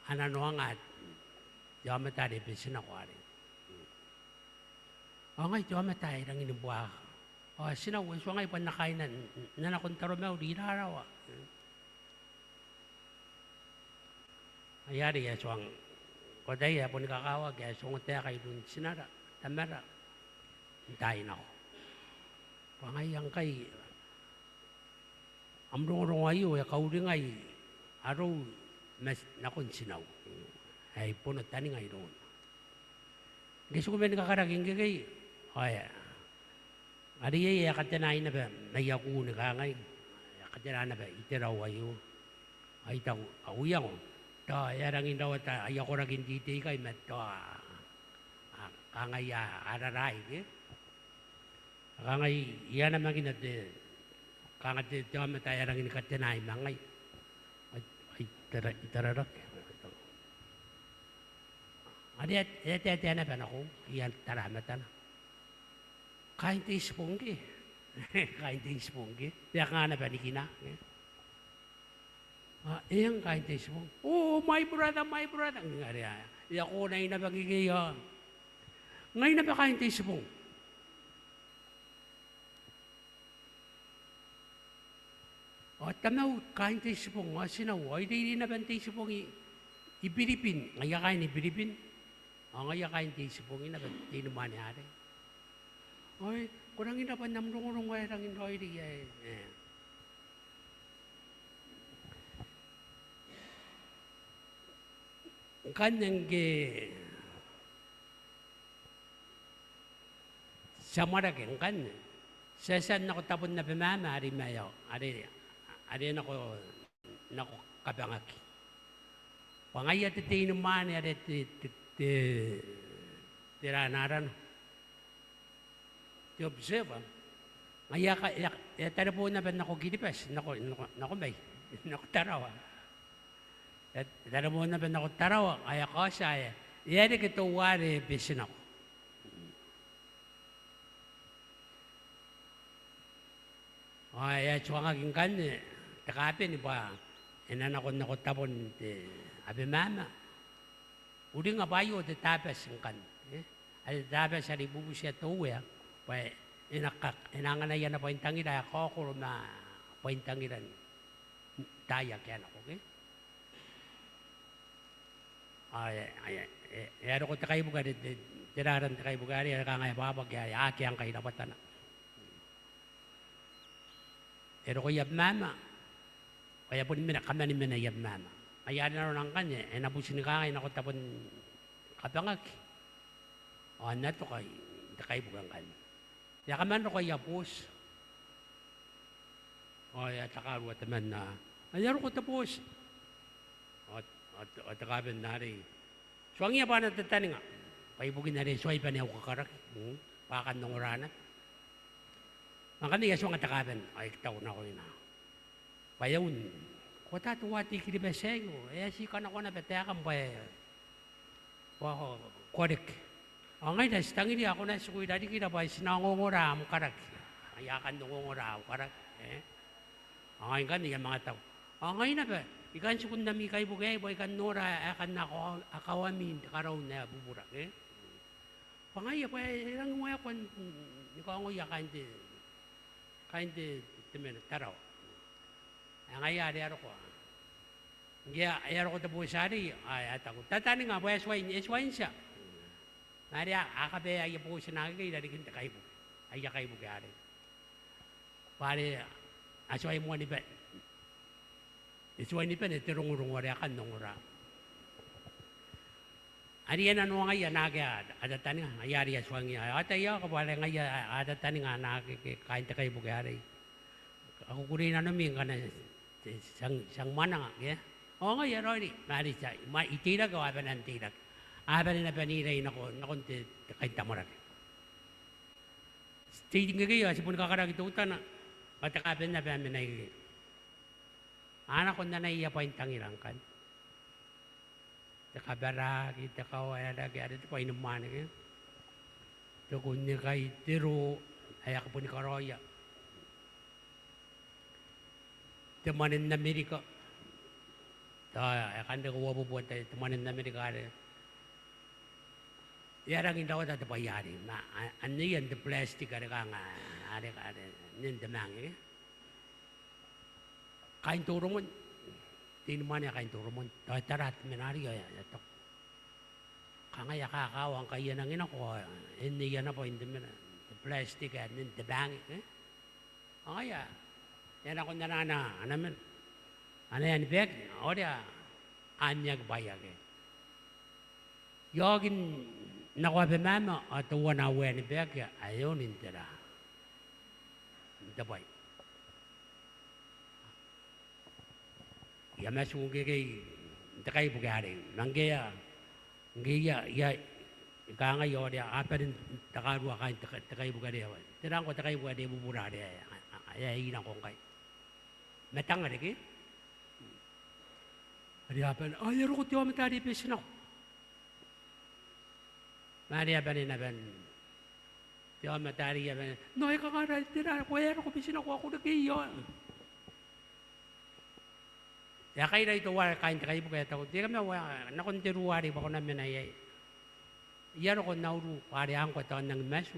Anano ang at, yung matari, pisin ako rin. O ngay ito ang matay lang inubuha ka. O sinaw, so ngay pa nakainan, nanakuntaro mo, di narawa. Ayari, so ang koday, po nikakawag, so ang tayo kayo dun sinara, tamara, hintayin ako. Pangayang kay, amrong-rong ayo, kauli ngay, araw, mas nakon sinaw. Ay, punot tani ngay doon. Gusto ko ba nakakaraging gagay? Ay, ari ay katyanay na ba, nayaku na ka ngay. Katyanay na ba, itiraw ayo. Ay, taw, awiyang ko. To, yarangin daw at ayako ragin dito kay met to kangay araray kangay yan naman ginat kangat to met yarangin katyanay mangay ay itararak adi at na pa ako yan taramatan kain tayo sponggi kain tayo sponggi kaya nga na pa ni kina iyang kain tayo mo. Oh, my brother, my brother. Ngari iya ko na inabagigaya. Ngayon na ba kain tayo mo? O, tamaw, kain tayo mo. Sinaw, ay di na ba tayo mo i-Pilipin. Ngaya kain i-Pilipin. O, ngaya kain tayo mo. Inabat, di naman yari. Ay, kurang inaban namrong-rong kaya lang inoy di kanyang sa maraging kanya. Saan ako tapon na pamama, ari mayo. Ari nako kabangaki. Pangaya titi naman, ari tiranaran. Ti observe. Ngaya tada po na ba nako gilipas, nako may, nako tarawa. Tada mo na ba ako tarawa, kaya ko siya, iyan ito wari, bisin ako. Kaya siya ngaging kanya, takapin, iba, inanakon ako tapon, abi mama, uli nga bayo, tapas ang kanya. Ay tapas, ari bubu siya tuwe, kaya inanganayan na po yung tangiran, ako ko na po yung tangiran, tayak yan ako, okay? Ano ko takay bugari, tiraran takay bugari, kangay babag, aki ang kayo napatan. Pero ko yab mama. Kaya po nila kami na yab mama. Kaya na rin ang kanya. Nabusin ka kayo na ko tapon kapangak. O na to kay. Hindi kayo bugang kanya. Kaya kaman ro ko yapos. O ya takaru at man na. Ayaro ko tapos. At takabin na rin. Suwangya pa natatani nga. Paibugin na rin. Suway pa niya ako kakarak. Pakan ng oranan. Makanya suwang atakaban, ay tao na ko yun. Payaw, kota tuwati kiribaseng, si ka na ko na betakan pa korek. Ang ngayon, stangili ako na sukuy dati kita pa, sinangongora ang karak. Ayakan nungongora ang karak. Ang ngayon kan, yung mga tao. Ang ngayon na ba, ikan sukun dami kay bugay, ikan nora, akan na ako, akawamin, karaw na buburak. Pangaya pa, ilang mga ko, hindi ko ang uyakan din. Kainde temen taraw. Ang ayari aro ko. Ngiya ayaro ko tapo sari ay atako. Tatani nga boy eswain siya. Nari akabe ay po sinagi dari kinta kay bu. Ay kay bu gari. Pare asway mo ni ba. Eswain ni pa ni terung-rung wari akan nongora. Ari na no nga ya naga adatani nga ayari aswangi ataya ko pala nga ya adatani nga kain ta kay bugari ako kurin na namin kana sang mana nga ya o nga ya rodi mari sa ma itira ko aba nan tira aba na paniray nako nakonte kay tamarak staging ngayo sipun kakarag itutan patakaben na ba minay anak ko na naiya pa intangirangkan kabara kita kawaya lagi ada tu pain mana ke jokonya kai tiru ayak pun karoya temanin Amerika ta akan de ko buat temanin Amerika ada ya orang indaw ta payari na ani yan de plastic ada ada nin de mangi kain turun tin mana kain turun tarat menari ya tok kangaya kakawang kaya nang inako hindi yan po hindi men plastic at the bang kaya yan ako nanana anamen ano yan bag o dia anyag bayag yogin nakuha pa mama at wana weni bag ayon intera dabay ya masuk ke takai bugari nanggeya ngeya ya kanga yo dia apa din takaru kan takai bugari ya terang ko takai bugari bubura dia ya ina ko kai metang ada ke dia apa ay ro ko tio metari pesino mari apa ni naban tio metari ya ben no ka kara tira ko ya ko pesino ko aku de yo ya kay ito war kain kay po kaya tao di kami na kontiruari pa ko namin ay yaro ko nauru pare ang ko taon ng mesu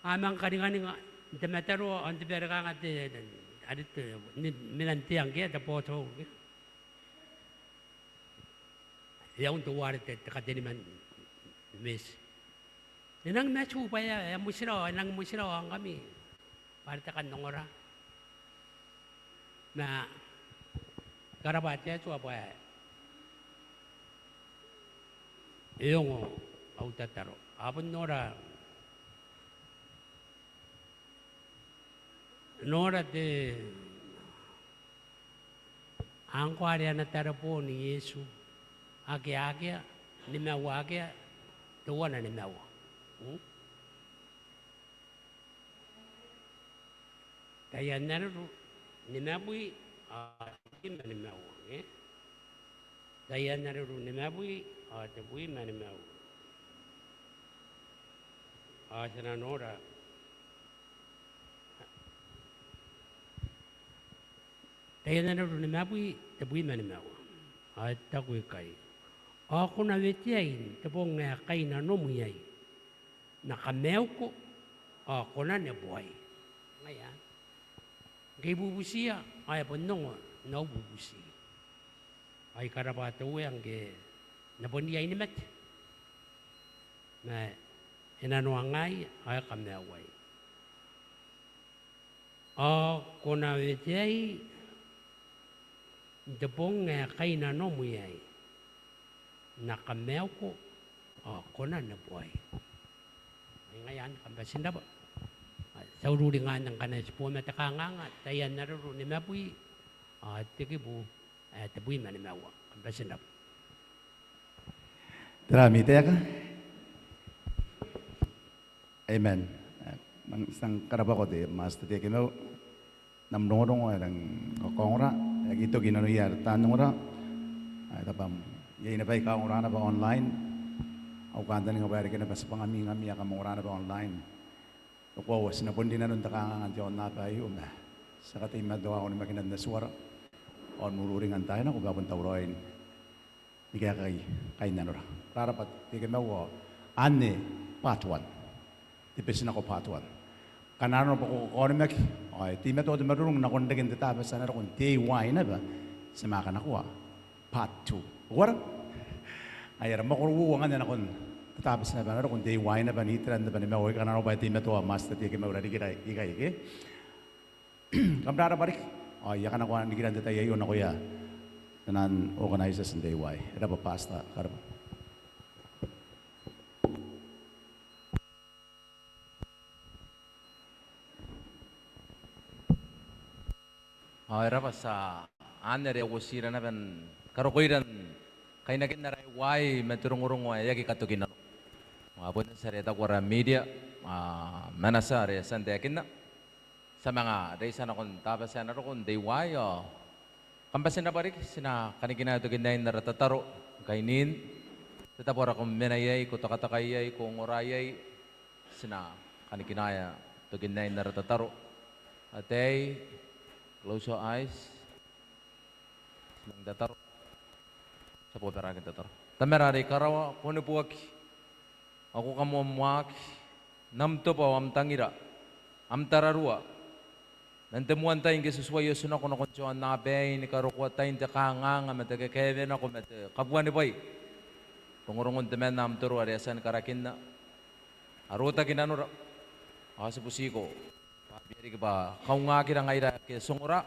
amang karingan nga temetero on tibera ka nga adit minanti ang kaya tapo to yaong tuwari te kadeni man mes nang mesu pa ya musiro ang kami para ta kanongora na karabatnya itu apa ya? Yung autataro. Apun nora de angko area na tarapo ni Yesu. Ake ni mewa tuwa na ni mewa. Kaya naru ni mebui mani mau daya naru ni mabui te bui mani mau sana nora daya naru ni mabui te bui mani mau ta kui kai ako na vetiain te pong na kai na nomu yai na kameu ko ako na ne boy ngaya kay bubusiya ay ponong no bubusi ay karabato yang ke naponia ini met na inano angay ay kameway Kona wetei debong kaina no muyai. Nakameo ko kona na buhay. Ngayon, kampasin na ba? Sa ururingan ng kanay sa puwa matakanganga, tayan na raro ni Mapuy, tikibu, tabuy man ni Mawa. Kampasin na ba? Terami ka? Amen. Mang isang karaba ko di, mas tati kino, namnurong ko ng kokongra, ito ginanuyar, tanong ra, tapam, yay na ba ikaw na ba online? Ako kanta nga bari ka na ba sa pangami-ngami ka mong na ba online? Ako, sinapundi na nun takangan diyon na tayo na. Sa katimad daw ako ni makinad na suwara. O nururingan tayo na kung gabang tawroin. Di kaya kay nanura. Rarapat, di kaya mawa, ane, part 1. Tipisin ako part 1. Kanano pa ko koremek, okay, di mato marunong na kundagin tatapos sana kung day 1 na ba, sa mga nakuha. Part 2. Wala? Ayara, makuruwangan na akong tatapos na ba, kung day 1 na ba, nitran na ba, ni Mawag, kanano ba, di mato, master, di kaya mawala, di kaya, okay? Kamdara barik, o, yakan ako, di kaya tayo, yun ako ya, tanan organizers in day 1. Era pa pasta, karaba. Era pa sa anere ko sira na ben karokoiran kay nakin na why meturong-urong wa yagi katukin na. Abot sa reta ko media manasa re sante akin na sa mga daysa na kon tapos na kon day why kampasin na barik sina kanigina to kindain na ratataro kainin tatapora kong menayay ko takatakayay ko ngorayay sina kanikinaya to kindain na ratataro atay close your eyes. Silang datar. Sa po peragin datar. Tamerari karawa kone puwak. Ako kamuamwak. Namto pa am tangira. Am tararua. Nantemuan tayong kisusuwayo suna ko na konsuan na bay ni karukwa tayong takanganga matagakevin ako kabuan ni boy. Pangurungon temen na am turu ariasan karakin na. Aruta kinanura. Kasi pusiko. Biari ka ba, kau nga kira nga ira kaya sungura,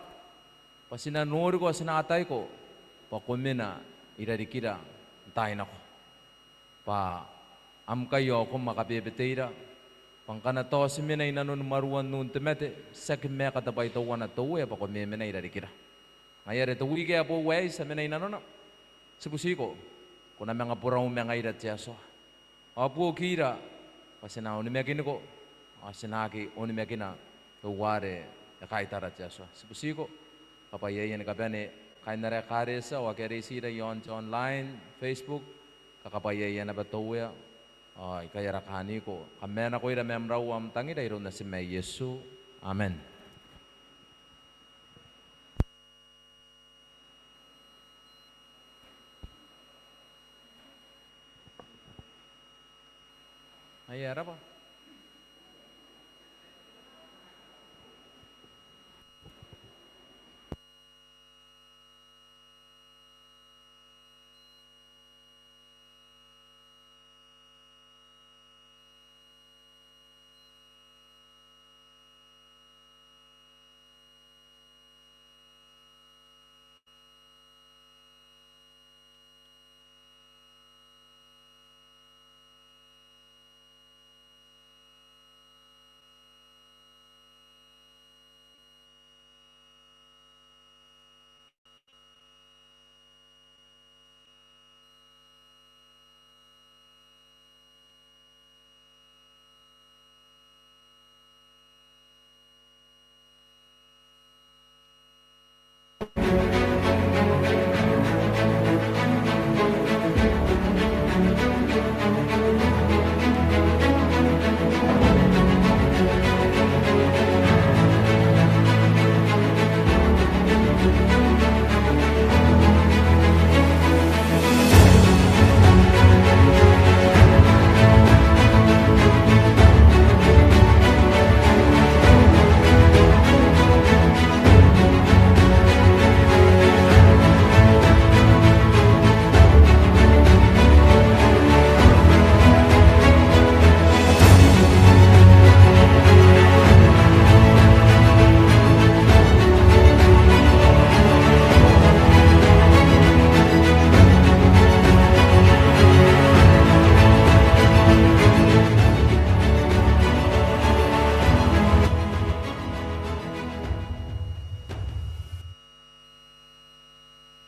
pasinanuri ko, sinatay ko, pakumina, ira di kira, tayo na ko. Pa, am kayo kung makabibitira, pangkana to si minay na nun maruan nun temete, sakin me katabay to wana to uwe, pakumina ira di kira. Ngayari to uwi kaya po uwe, sa minay na nun, sipusi ko, kung na mga purang mga ira tiyaso. Apo kira, pasinaw ni mekin ko, asinaki, oni mekina, tuware kaitara tiaswa sipusiko kapayayan kabane kainara karesa wa keresi da yon online Facebook kakapayayan na batuya ay kaya rakani ko kamena ko ira memraw am tangi da iron na si May Yesu amen. Ay ara ba